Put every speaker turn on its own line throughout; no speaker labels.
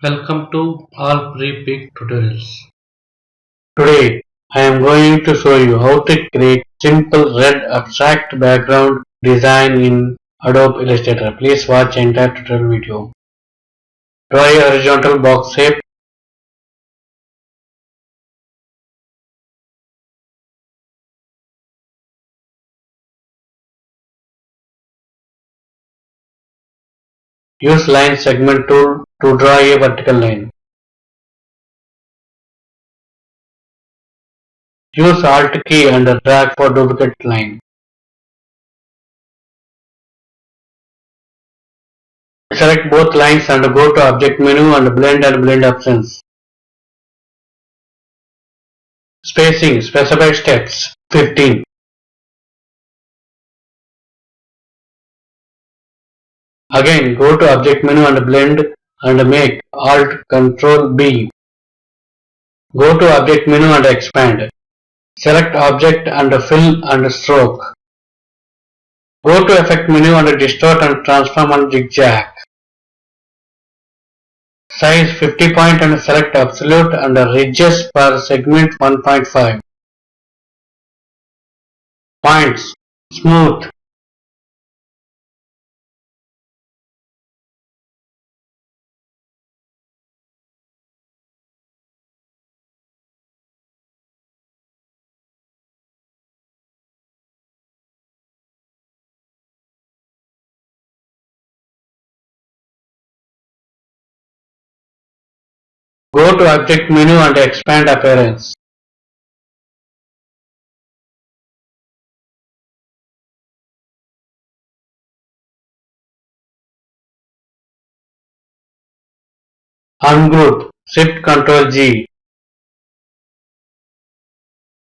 Welcome to all pre-pick tutorials. Today I am going to show you how to create simple red abstract background design in Adobe Illustrator. Please watch entire tutorial video. Draw a horizontal box shape. Use line segment tool to draw a vertical line. Use Alt key and drag for duplicate line. Select both lines and go to Object menu and blend options. Spacing, specify steps 15. Again, go to Object menu and blend and make Alt Ctrl B. Go to Object menu and expand. Select Object and Fill and Stroke. Go to Effect menu and Distort and Transform and Zigzag. Size 50 point and select Absolute and Ridges per segment 1.5. Points Smooth. Go to Object menu and expand Appearance. Ungroup. Shift Ctrl G.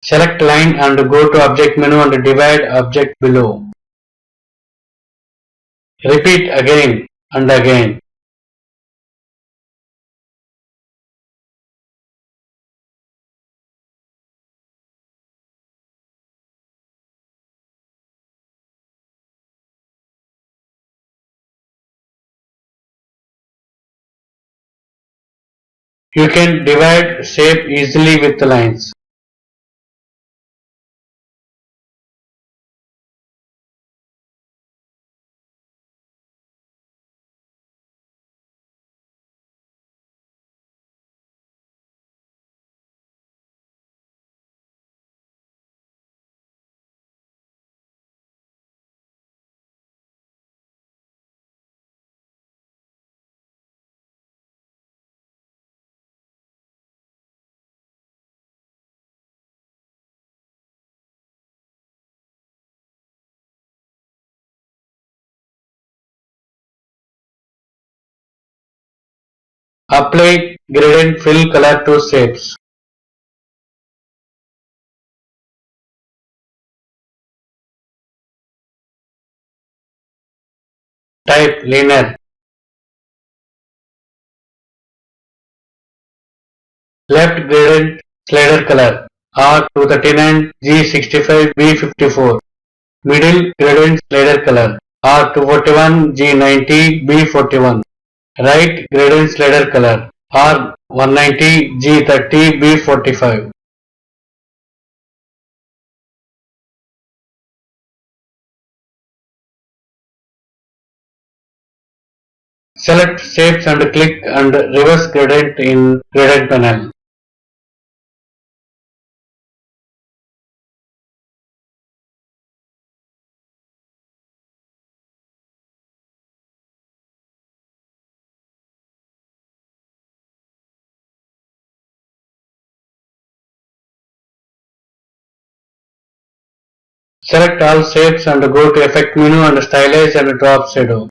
Select line and go to Object menu and divide object below. Repeat again and again. You can divide shape easily with lines. Apply gradient fill color to shapes. Type linear. Left gradient slider color R239 G65 B54. Middle gradient slider color R241 G90 B41. Right gradient slider color R190 G30 B45. Select shapes and click and reverse gradient in gradient panel. Select all shapes and go to Effect menu and Stylize and drop shadow.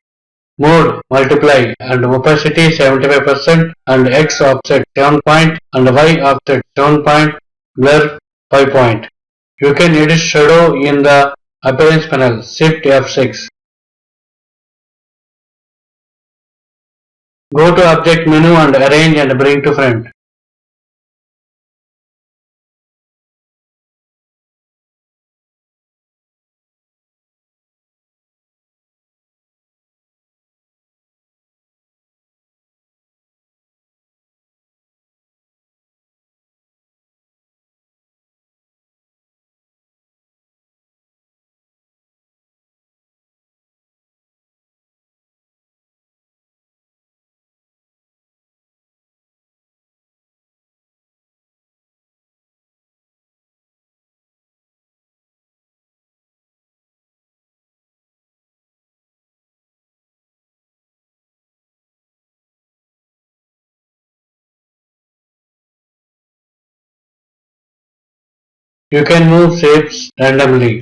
Mode multiply and opacity 75% and X offset 7 point and Y offset 7 point, blur 5 point. You can edit shadow in the appearance panel. Shift F6. Go to Object menu and arrange and bring to front. You can move shapes randomly.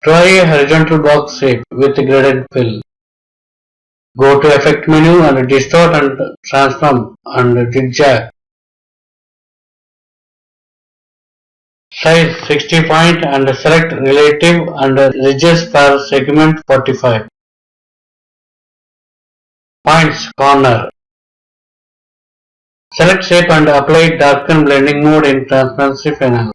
Draw a horizontal box shape with gradient fill. Go to Effect menu and Distort and Transform and Zigzag. Size 60 point and select Relative and Ridges per segment 45. Points Corner. Select shape and apply Darken Blending Mode in Transparency panel.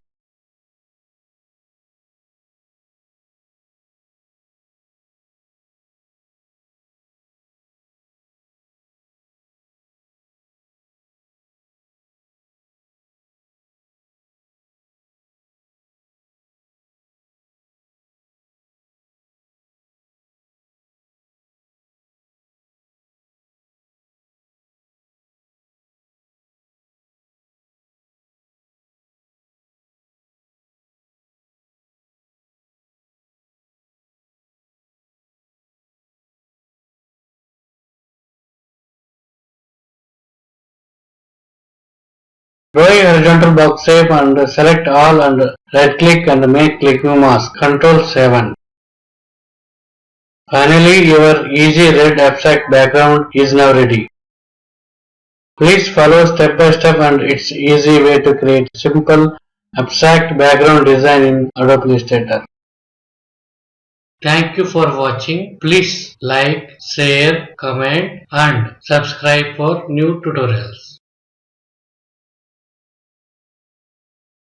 Draw a horizontal box shape and select all and right click and make click mask. Ctrl 7. Finally, your easy red abstract background is now ready. Please follow step by step and its easy way to create simple abstract background design in Adobe Illustrator. Thank you for watching. Please like, share, comment and subscribe for new tutorials.